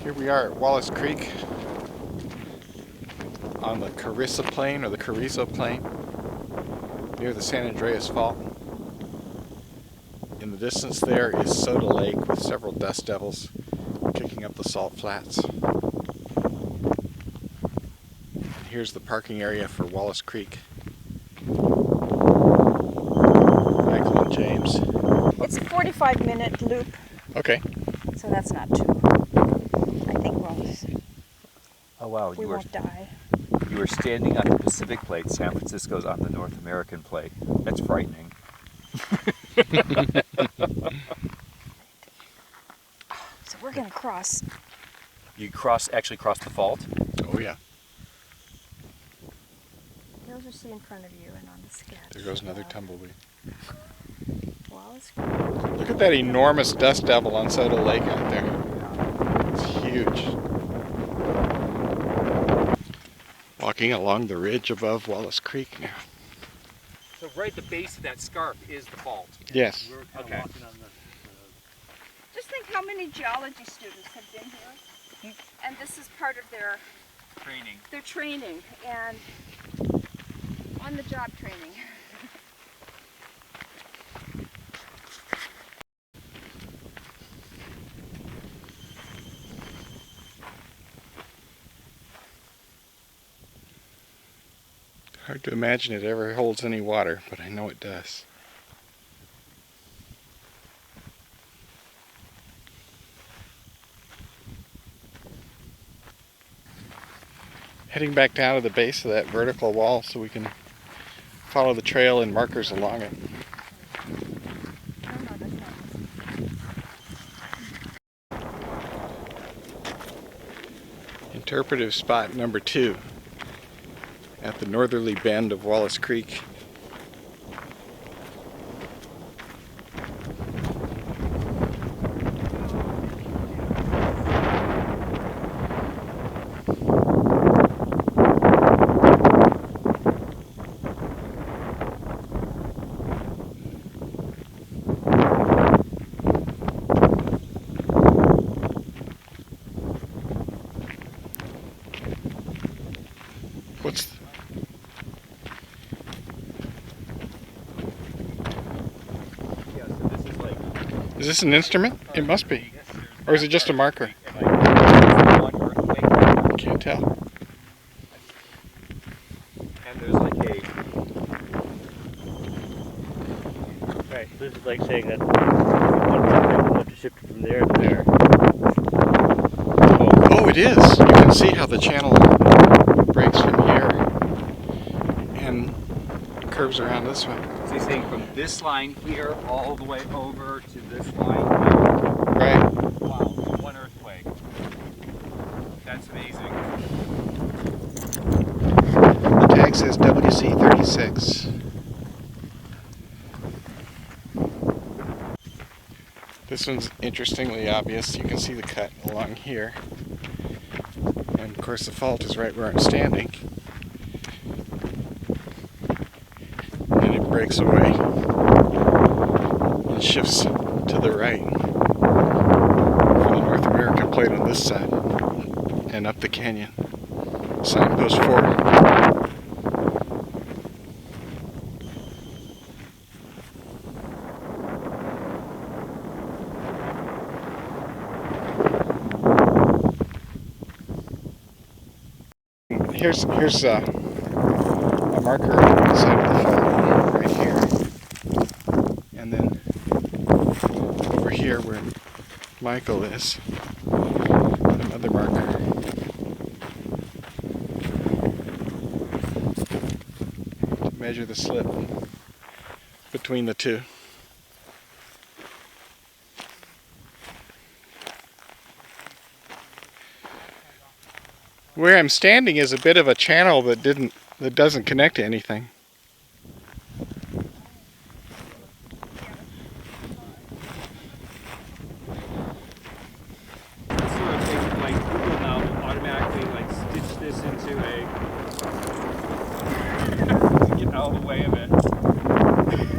Here we are at Wallace Creek on the Carrizo Plain, or the Carrizo Plain, near the San Andreas Fault. In the distance there is Soda Lake with several dust devils kicking up the salt flats. Here's the parking area for Wallace Creek. Michael and James. It's a 45-minute loop. Okay. So that's not too. I think Oh wow, we won't die. You were standing on the Pacific plate, San Francisco's on the North American plate. That's frightening. So we're gonna cross. You actually cross the fault? Oh yeah. Those are see in front of you and on the sketch. There goes another tumbleweed. Wallace. Look at that enormous dust devil on Soda Lake out there. It's huge. Walking along the ridge above Wallace Creek now. So right at the base of that scarp is the fault? Yes. Okay. Just think how many geology students have been here, and this is part of their training and on-the-job training. Hard to imagine it ever holds any water, but I know it does. Heading back down to the base of that vertical wall so we can follow the trail and markers along it. Interpretive spot number 2 at the northerly bend of Wallace Creek. Is this an instrument? It must be. Or is it just a marker? Can't tell. And there's like a... Right, so this is like saying that we'll have to shift from there to there. Oh, it is. You can see how the channel breaks from here and curves around this way. So you're saying from this line here all the way over to this line here? Right. Wow, one earthquake. That's amazing. The tag says WC36. This one's interestingly obvious. You can see the cut along here. And of course the fault is right where I'm standing. And it breaks away and shifts to the right from the North American plate on this side and up the canyon. Signpost 4. Here's a marker on the side of the fault right here, and then over here where Michael is, another marker. To measure the slip between the two. Where I'm standing is a bit of a channel that doesn't connect to anything. Let's see what they can, like, Google now will automatically like stitch this into a to get out of the way of it.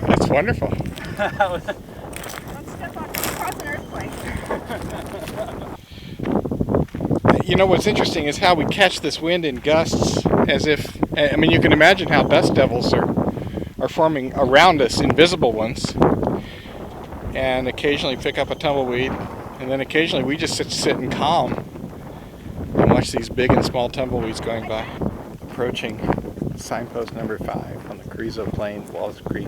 That's wonderful. Let's step on, cause an earthquake. you know what's interesting is how we catch this wind in gusts, as if, I mean, you can imagine how dust devils are forming around us, invisible ones, and occasionally pick up a tumbleweed, and then occasionally we just sit and calm and watch these big and small tumbleweeds going by. Approaching signpost number 5 on the Carrizo Plain, Wallace Creek.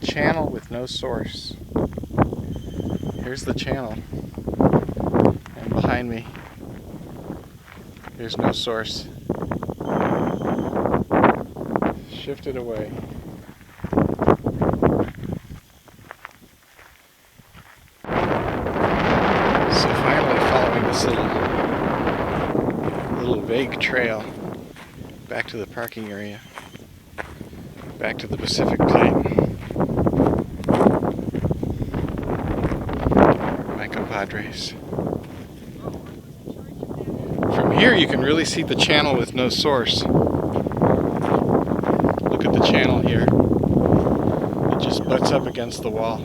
Channel with no source. Here's the channel, and behind me there's no source. Shifted away. So finally, following this little vague trail back to the parking area, back to the Pacific Plate. My compadres. From here you can really see the channel with no source. Look at the channel here. It just butts up against the wall.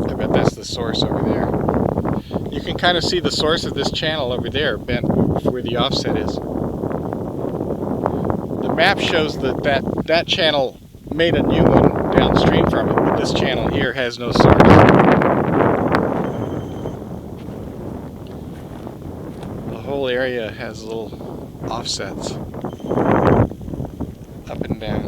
I bet that's the source over there. You can kind of see the source of this channel over there, bent where the offset is. The map shows that channel made a new one downstream from it, but this channel here has no source. The whole area has little offsets up and down.